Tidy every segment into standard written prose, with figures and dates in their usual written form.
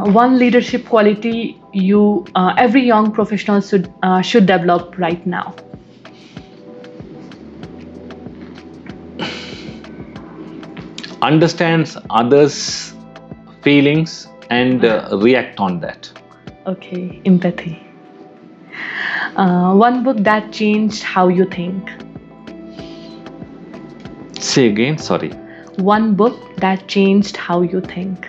One leadership quality every young professional should develop right now. Understands others' feelings and react on that. Okay, empathy. One book that changed how you think. Say again, sorry. One book that changed how you think.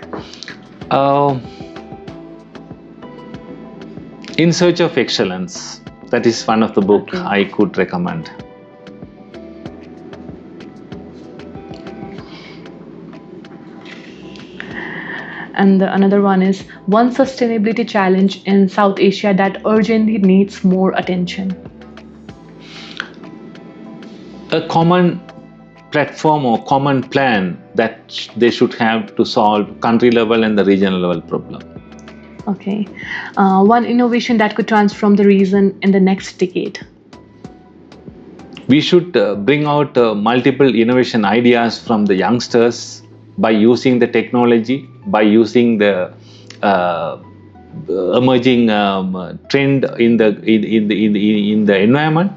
In Search of Excellence. That is one of the book Okay. I could recommend. And another one is one sustainability challenge in South Asia that urgently needs more attention. A common platform or common plan that they should have to solve country level and the regional level problem. Okay. One innovation that could transform the region in the next decade. We should bring out multiple innovation ideas from the youngsters by using the technology, by using the emerging trend in the environment.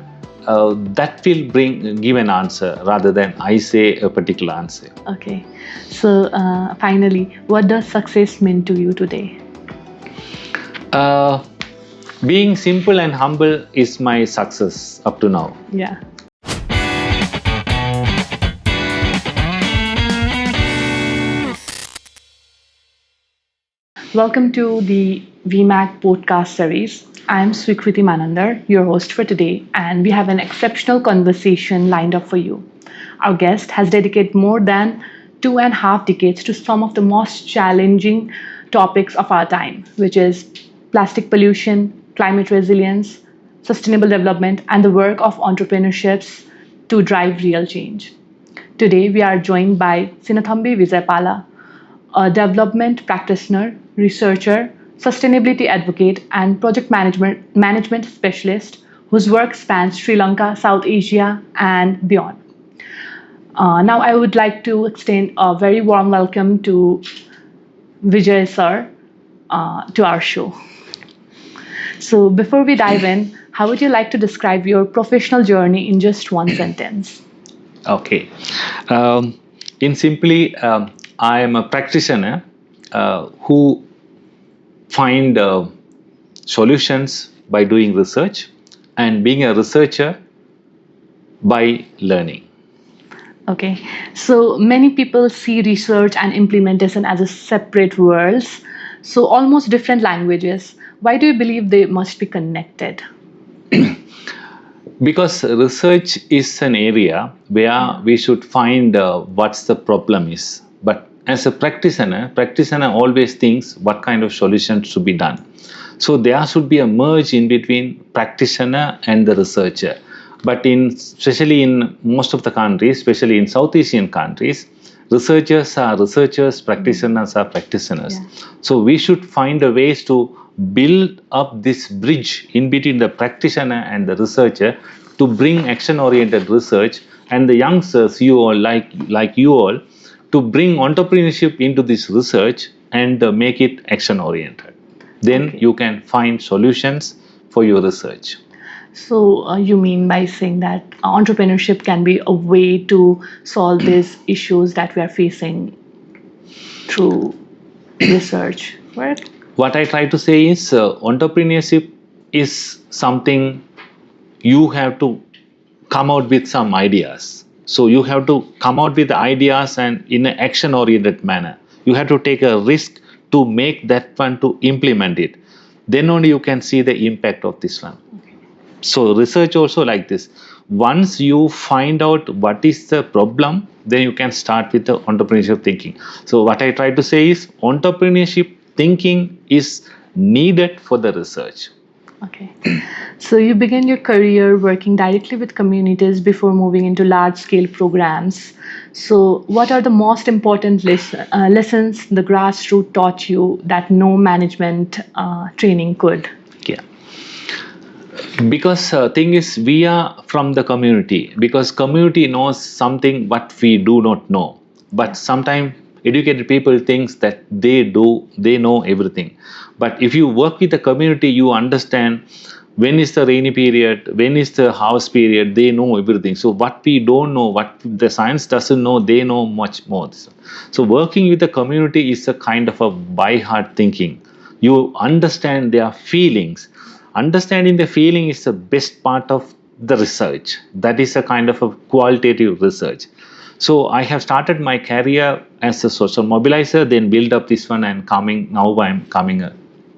That will give an answer rather than I say a particular answer. Okay. So finally, what does success mean to you today? Being simple and humble is my success up to now. Yeah. Welcome to the VMAG podcast series. I'm Swikriti Manandar, your host for today, and we have an exceptional conversation lined up for you. Our guest has dedicated more than 2.5 decades to some of the most challenging topics of our time, which is plastic pollution, climate resilience, sustainable development, and the work of entrepreneurships to drive real change. Today, we are joined by Sinnathamby Vijayapala, a development practitioner, researcher, sustainability advocate, and project management specialist whose work spans Sri Lanka, South Asia, and beyond. Now, I would like to extend a very warm welcome to Vijay sir to our show. So, before we dive in, how would you like to describe your professional journey in just one sentence? Okay. In simply, I am a practitioner who find solutions by doing research and being a researcher by learning. Okay, so many people see research and implementation as a separate worlds, so almost different languages. Why do you believe they must be connected? Because research is an area where we should find what's the problem is. But as a practitioner always thinks what kind of solutions should be done. So there should be a merge in between practitioner and the researcher. But especially in most of the countries, especially in South Asian countries, researchers are researchers, practitioners are practitioners. Yeah. So we should find a ways to build up this bridge in between the practitioner and the researcher to bring action-oriented research, and the youngsters, you all like you all, to bring entrepreneurship into this research and make it action-oriented. Then Okay. you can find solutions for your research. So you mean by saying that entrepreneurship can be a way to solve these issues that we are facing through research work? What I try to say is entrepreneurship is something you have to come out with some ideas. So you have to come out with the ideas and in an action-oriented manner. You have to take a risk to make that one, to implement it. Then only you can see the impact of this one. Okay. So research also like this. Once you find out what is the problem, then you can start with the entrepreneurship thinking. So what I try to say is entrepreneurship thinking is needed for the research. Okay. So you began your career working directly with communities before moving into large-scale programs. So what are the most important lessons the grassroots taught you that no management training could? Yeah. Because thing is, we are from the community. Because community knows something what we do not know. But sometimes educated people thinks that they know everything. But if you work with the community, you understand when is the rainy period, when is the house period, they know everything. So what we don't know, what the science doesn't know, they know much more. So working with the community is a kind of a by heart thinking. You understand their feelings. Understanding the feeling is the best part of the research. That is a kind of a qualitative research. So I have started my career as a social mobilizer, then build up this one, and now I'm coming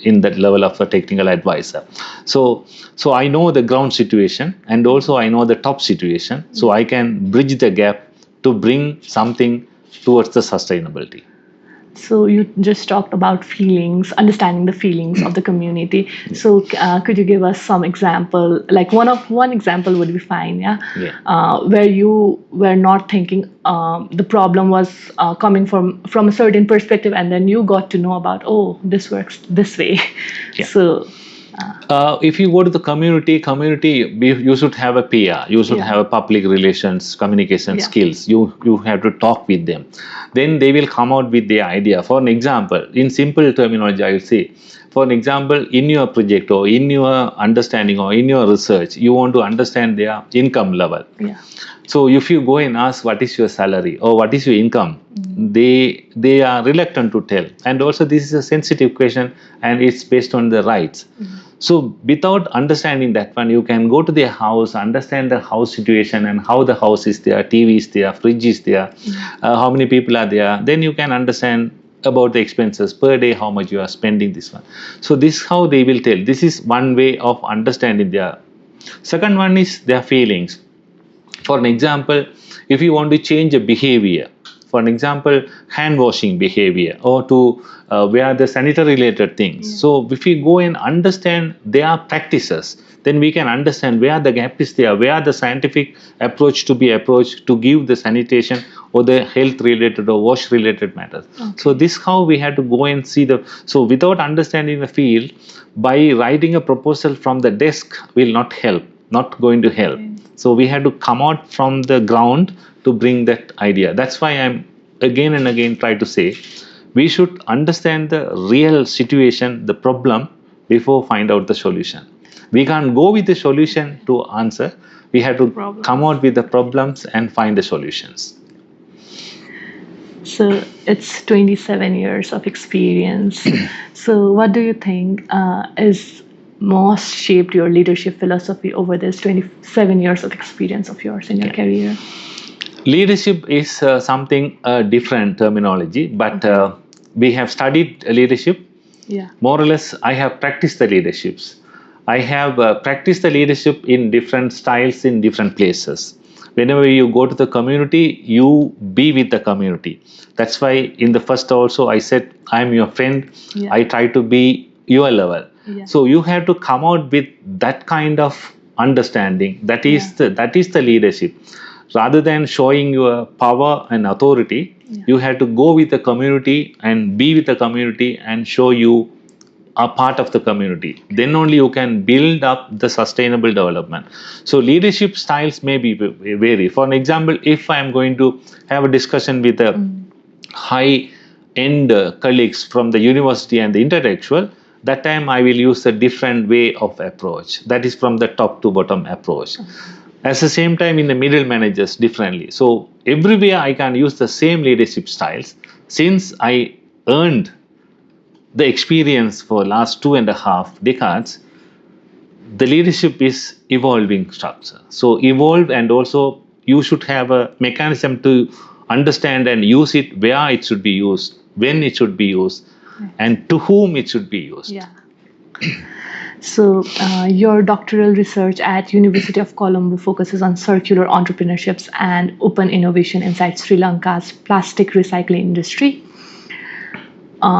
in that level of a technical advisor. So I know the ground situation, and also I know the top situation, so I can bridge the gap to bring something towards the sustainability. So you just talked about feelings, understanding the feelings of the community. So could you give us some example? Like one example would be fine, yeah. Yeah. Where you were not thinking the problem was coming from a certain perspective, and then you got to know about, oh, this works this way. Yeah. So. If you go to the community, you should have a PR, you should have a public relations, communication skills. You have to talk with them. Then they will come out with their idea. For an example, in simple terminology, I will say, for an example, in your project or in your understanding or in your research, you want to understand their income level. Yeah. So if you go and ask what is your salary or what is your income, they are reluctant to tell. And also this is a sensitive question, and it's based on the rights. So without understanding that one, you can go to their house, understand the house situation and how the house is there, TV is there, fridge is there, how many people are there. Then you can understand about the expenses per day, how much you are spending this one. So this is how they will tell. This is one way of understanding their. Second one is their feelings. For an example, if you want to change a behavior, for an example, hand washing behavior, or to wear the sanitary related things. So if we go and understand their practices, then we can understand where the gap is there, where the scientific approach to be approached to give the sanitation or the health related or wash related matters. So this how we have to go and see so without understanding the field, by writing a proposal from the desk will not help, not going to help. So we have to come out from the ground to bring that idea. That's why I'm again and again try to say, we should understand the real situation, the problem, before find out the solution. We can't go with the solution to answer. We have to come out with the problems and find the solutions. So it's 27 years of experience. So what do you think is most shaped your leadership philosophy over this 27 years of experience of yours in your career? Leadership is something different terminology, but we have studied leadership. More or less, I have practiced the leaderships. I have practiced the leadership in different styles in different places. Whenever you go to the community, you be with the community. That's why in the first also I said, I'm your friend. I try to be your level. So you have to come out with that kind of understanding. That is the leadership. Rather than showing your power and authority, you have to go with the community and be with the community and show you are part of the community. Then only you can build up the sustainable development. So leadership styles may be vary. For an example, if I am going to have a discussion with a high-end colleagues from the university and the intellectual, that time I will use a different way of approach. That is from the top to bottom approach. At the same time, in the middle managers differently. So everywhere I can use the same leadership styles. Since I earned the experience for last 2.5 decades, the leadership is evolving structure. So evolve, and also you should have a mechanism to understand and use it where it should be used, when it should be used, and to whom it should be used. So your doctoral research at University of Colombo focuses on circular entrepreneurships and open innovation inside Sri Lanka's plastic recycling industry.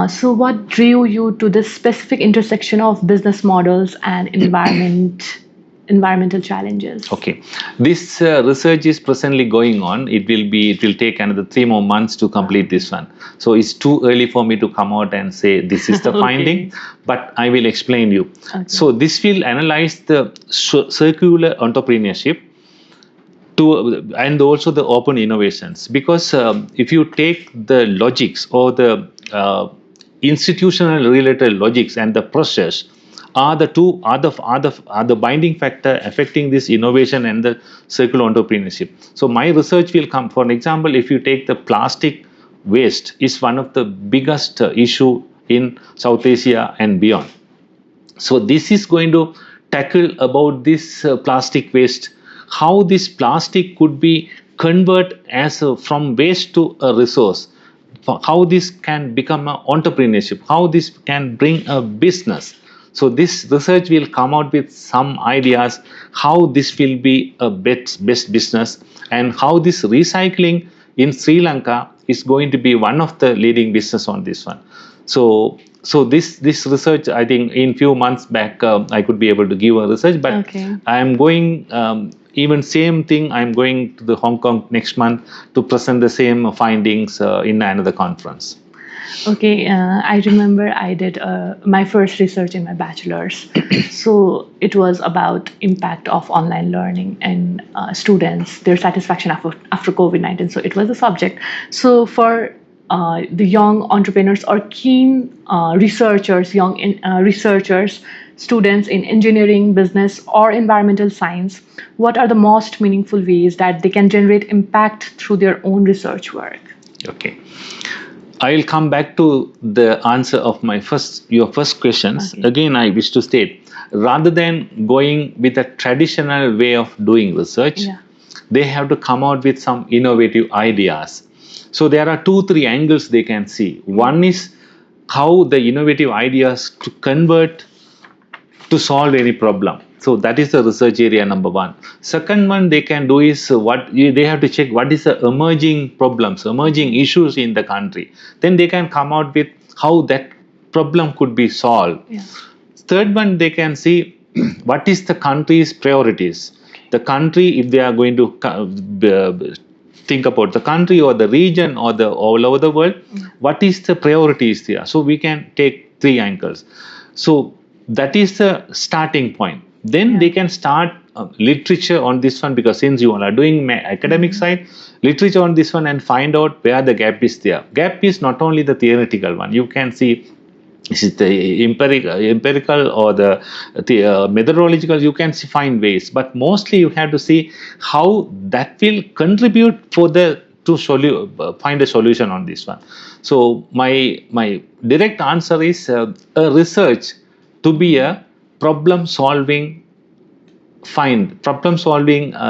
So what drew you to this specific intersection of business models and environmental challenges? Okay, this research is presently going on. It will take another 3 more months to complete this one. So it's too early for me to come out and say this is the finding, but I will explain you. So this will analyze the circular entrepreneurship and also the open innovations, because if you take the logics or the institutional related logics and the process are the two are the binding factor affecting this innovation and the circular entrepreneurship. So my research will come, for an example, if you take the plastic waste is one of the biggest issue in South Asia and beyond. So this is going to tackle about this plastic waste, how this plastic could be convert as from waste to a resource, how this can become an entrepreneurship, how this can bring a business. So this research will come out with some ideas how this will be a best business, and how this recycling in Sri Lanka is going to be one of the leading business on this one. So this research, I think in few months back I could be able to give a research, but Okay. I am going even same thing. I am going to the Hong Kong next month to present the same findings in another conference. Okay, I remember I did my first research in my bachelor's. So it was about impact of online learning and students, their satisfaction after COVID-19. So it was a subject. So for the young entrepreneurs or keen researchers, researchers, students in engineering, business, or environmental science, what are the most meaningful ways that they can generate impact through their own research work? Okay. I'll come back to the answer of your first questions. Okay. Again, I wish to state, rather than going with a traditional way of doing research, Yeah. they have to come out with some innovative ideas. So there are 2-3 angles they can see. One is how the innovative ideas to convert to solve any problem. So that is the research area number one. Second one they can do is they have to check what is the emerging problems, emerging issues in the country. Then they can come out with how that problem could be solved. Yeah. Third one, they can see what is the country's priorities. The country, if they are going to think about the country or the region or the all over the world, what is the priorities there? So we can take 3 angles. So that is the starting point. Then they can start literature on this one, because since you all are doing academic side, literature on this one, and find out where the gap is there. Gap is not only the theoretical one. You can see is it the empirical or the methodological. You can find ways, but mostly you have to see how that will contribute for the to find a solution on this one. So my direct answer is a research to be a problem solving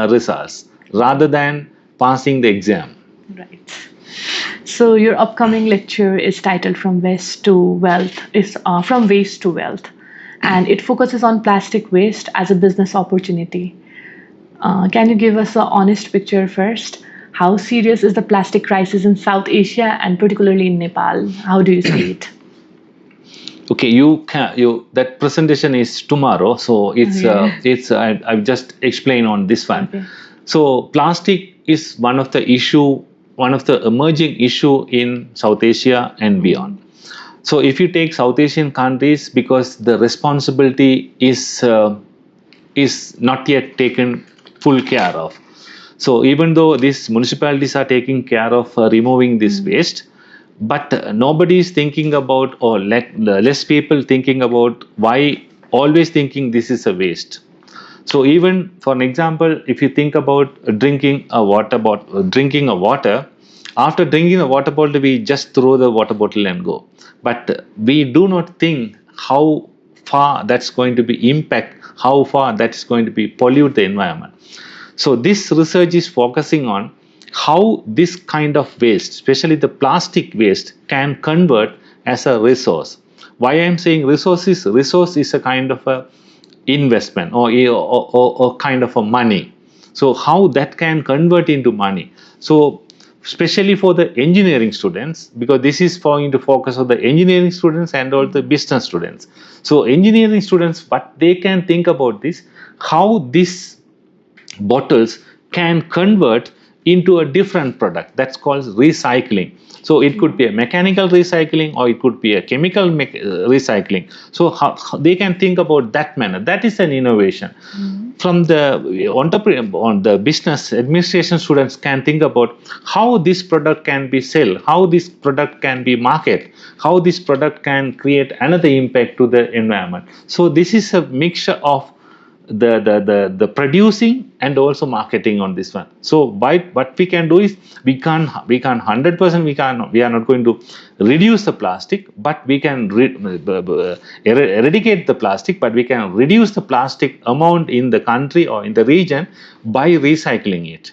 results rather than passing the exam. Right. So your upcoming lecture is titled "From Waste to Wealth." Is from waste to wealth, and it focuses on plastic waste as a business opportunity. Can you give us an honest picture first? How serious is the plastic crisis in South Asia and particularly in Nepal? How do you see it? Okay, that presentation is tomorrow, so I've just explained on this one. Okay. So plastic is one of the emerging issue in South Asia and beyond. So if you take South Asian countries, because the responsibility is not yet taken full care of. So even though these municipalities are taking care of removing this waste, but nobody is thinking about, or less people thinking about, why always thinking this is a waste. So even for an example, if you think about drinking a water, after drinking a water bottle, we just throw the water bottle and go. But we do not think how far that's going to be impact, how far that is going to be pollute the environment. So this research is focusing on how this kind of waste, especially the plastic waste, can convert as a resource. Why I am saying resource is a kind of a investment or kind of a money. So how that can convert into money. So especially for the engineering students, because this is going to focus on the engineering students and all the business students. So engineering students, what they can think about this, how these bottles can convert into a different product. That's called recycling. So it could be a mechanical recycling or it could be a chemical recycling. So how they can think about that manner. That is an innovation. From the entrepreneur on the business administration, students can think about how this product can be sold, how this product can be marketed, how this product can create another impact to the environment. So this is a mixture of the producing and also marketing on this one. So by what we can do is we can't 100% we are not going to reduce the plastic, but we can eradicate the plastic, but we can reduce the plastic amount in the country or in the region by recycling it.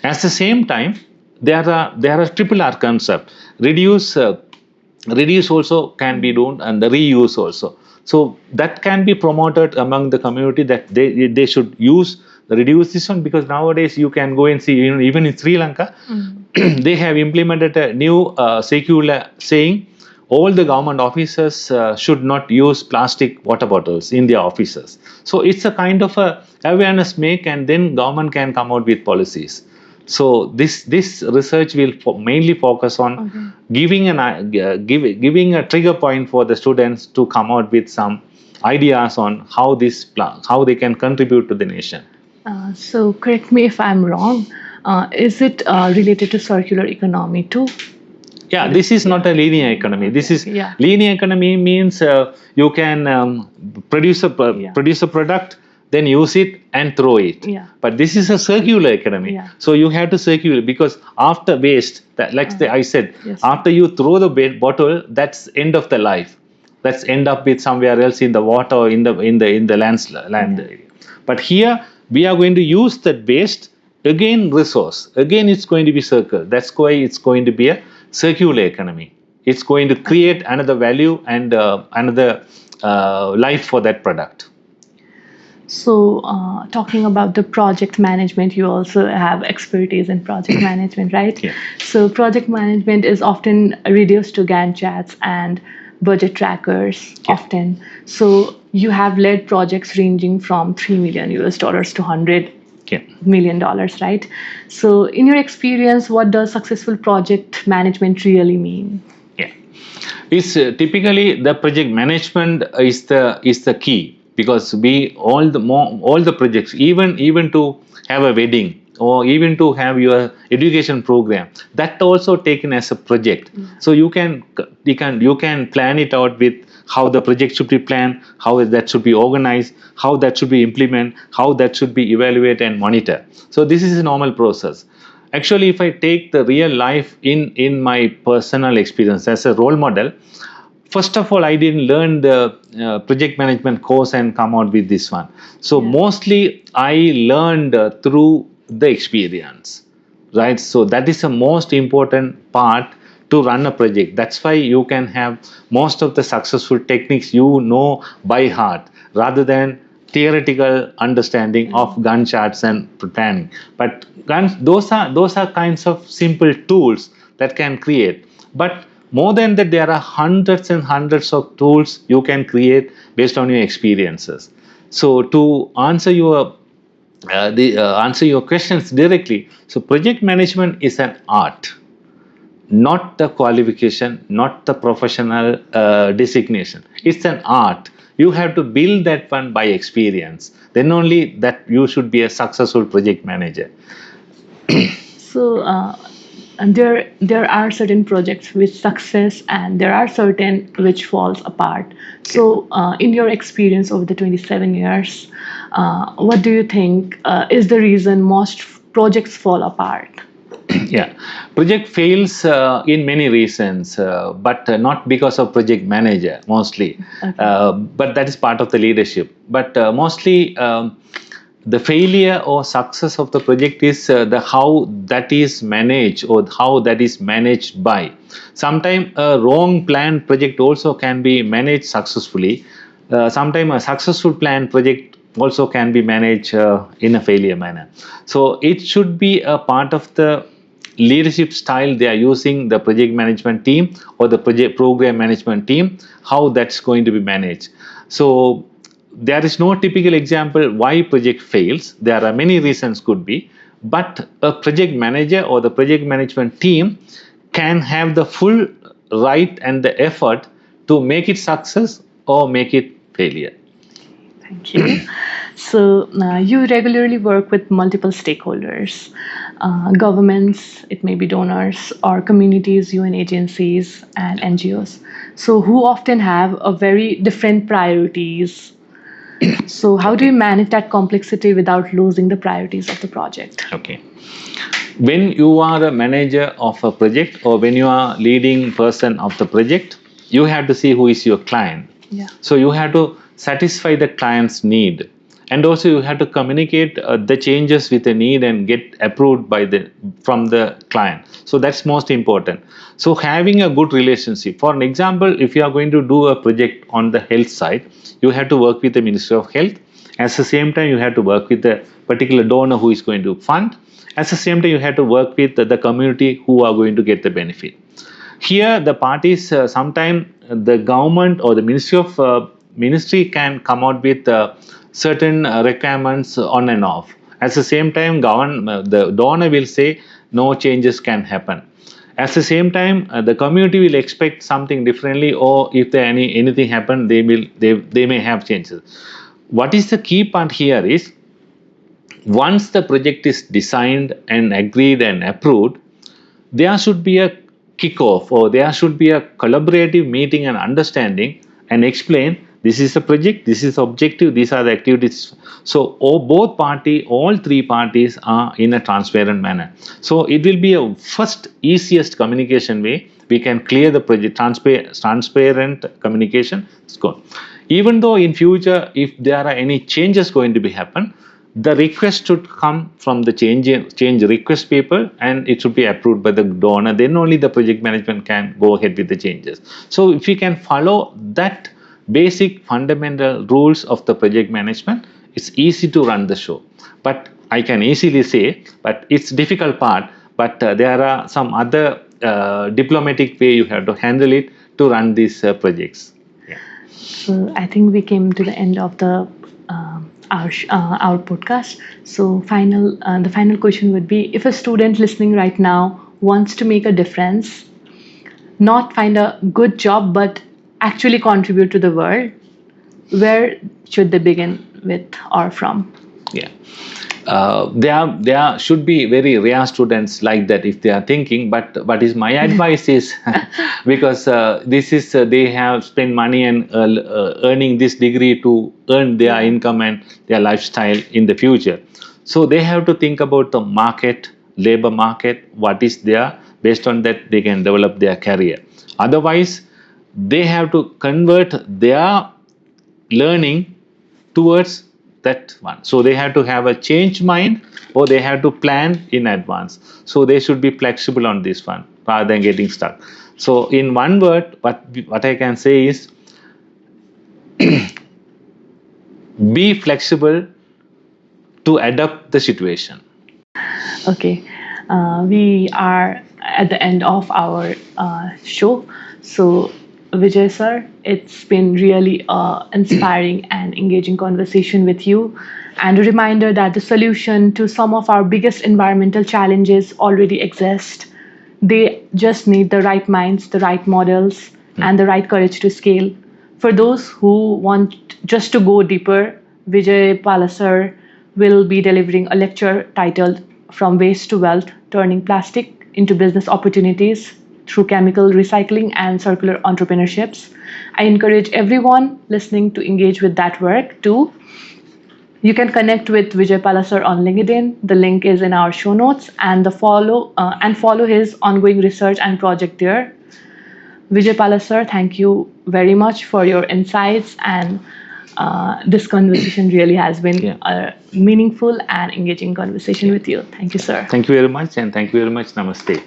At the same time, there are triple R concept. Reduce also can be done, and the reuse also. So that can be promoted among the community that they should use reduce this one, because nowadays you can go and see even in Sri Lanka they have implemented a new circular saying all the government officers should not use plastic water bottles in their offices. So it's a kind of a awareness make, and then government can come out with policies. So this research will mainly focus on giving a trigger point for the students to come out with some ideas on how they can contribute to the nation. So correct me if I'm wrong. Is it related to circular economy too? Yeah, this is not a linear economy. This is linear economy means you can produce a product, then use it and throw it. But this is a circular economy. So you have to circulate, because after waste, I said, after you throw the bottle, that's end of the life. That's end up with somewhere else in the water or in the land area. But here we are going to use that waste again resource. Again, it's going to be circle. That's why it's going to be a circular economy. It's going to create another value and another life for that product. So talking about the project management, you also have expertise in project management, right? Yeah. So project management is often reduced to Gantt charts and budget trackers often. So you have led projects ranging from $3 million to $100 million, right? So in your experience, what does successful project management really mean? Yeah, it's typically the project management is the key, because all the projects, even to have a wedding or even to have your education program, that also taken as a project. So you can plan it out with how the project should be planned, how that should be organized, how that should be implemented, how that should be evaluated and monitored. So this is a normal process. Actually, if I take the real life in my personal experience as a role model, first of all, I didn't learn the project management course and come out with this one. So mostly I learned through the experience, right? So that is the most important part to run a project. That's why you can have most of the successful techniques by heart, rather than theoretical understanding of Gantt charts and planning. But those are kinds of simple tools that can create. But more than that, there are hundreds and hundreds of tools you can create based on your experiences. So to answer your questions directly, so project management is an art, not the qualification, not the professional designation. It's an art. You have to build that one by experience. Then only that you should be a successful project manager. So there are certain projects which success and there are certain which falls apart. So in your experience over the 27 years, what do you think is the reason most projects fall apart? Yeah, project fails in many reasons, but not because of project manager mostly. But that is part of the leadership. But mostly the failure or success of the project is the how that is managed or how that is managed by. Sometimes a wrong planned project also can be managed successfully. Sometimes a successful planned project also can be managed in a failure manner. So it should be a part of the leadership style they are using, the project management team or the project program management team, how that's going to be managed. So there is no typical example why project fails. There are many reasons could be, but a project manager or the project management team can have the full right and the effort to make it success or make it failure. Thank you. So, you regularly work with multiple stakeholders, governments, it may be donors, or communities, UN agencies, and NGOs. So, who often have a very different priorities. So, how do you manage that complexity without losing the priorities of the project? Okay. When you are a manager of a project or when you are leading person of the project, you have to see who is your client. Yeah. So you have to satisfy the client's need, and also you have to communicate the changes with the need and get approved by from the client. So that's most important. So having a good relationship. For an example, if you are going to do a project on the health side, you have to work with the Ministry of Health. At the same time, you have to work with the particular donor who is going to fund. At the same time, you have to work with the community who are going to get the benefit. Here, the parties, sometimes the government or the ministry can come out with certain requirements on and off. At the same time, the donor will say no changes can happen. At the same time, the community will expect something differently, or if there anything happen, they may have changes. What is the key part here is, once the project is designed and agreed and approved, there should be a kickoff, or there should be a collaborative meeting and understanding and explain this is a project, this is the objective, these are the activities. So all three parties are in a transparent manner. So it will be a first easiest communication way. We can clear the project, transparent communication is good. Even though in future, if there are any changes going to be happen, the request should come from the change request people, and it should be approved by the donor. Then only the project management can go ahead with the changes. So if we can follow that basic fundamental rules of the project management, it's easy to run the show. But I can easily say, but it's difficult part, but there are some other diplomatic way you have to handle it to run these projects. Yeah. So I think we came to the end of the our podcast. So the final question would be, if a student listening right now wants to make a difference, not find a good job but actually contribute to the world, where should they begin with or from? Yeah. There should be very rare students like that if they are thinking, but what is my advice is, because this is they have spent money and earning this degree to earn their income and their lifestyle in the future. So they have to think about the market, labor market, what is there. Based on that, they can develop their career. Otherwise, they have to convert their learning towards that one. So they have to have a change mind, or they have to plan in advance. So they should be flexible on this one rather than getting stuck. So in one word, what I can say is, be flexible to adapt the situation. Okay, we are at the end of our show. So, Vijay sir, it's been really inspiring and engaging conversation with you, and a reminder that the solution to some of our biggest environmental challenges already exist. They just need the right minds, the right models, and the right courage to scale. For those who want just to go deeper, Vijayapala sir will be delivering a lecture titled From Waste to Wealth, Turning Plastic into Business Opportunities through Chemical Recycling and Circular Entrepreneurships. I encourage everyone listening to engage with that work too. You can connect with Vijayapala sir on LinkedIn. The link is in our show notes, and follow his ongoing research and project there. Vijayapala sir, thank you very much for your insights, and this conversation really has been a meaningful and engaging conversation with you. Thank you, sir. Thank you very much, and thank you very much. Namaste.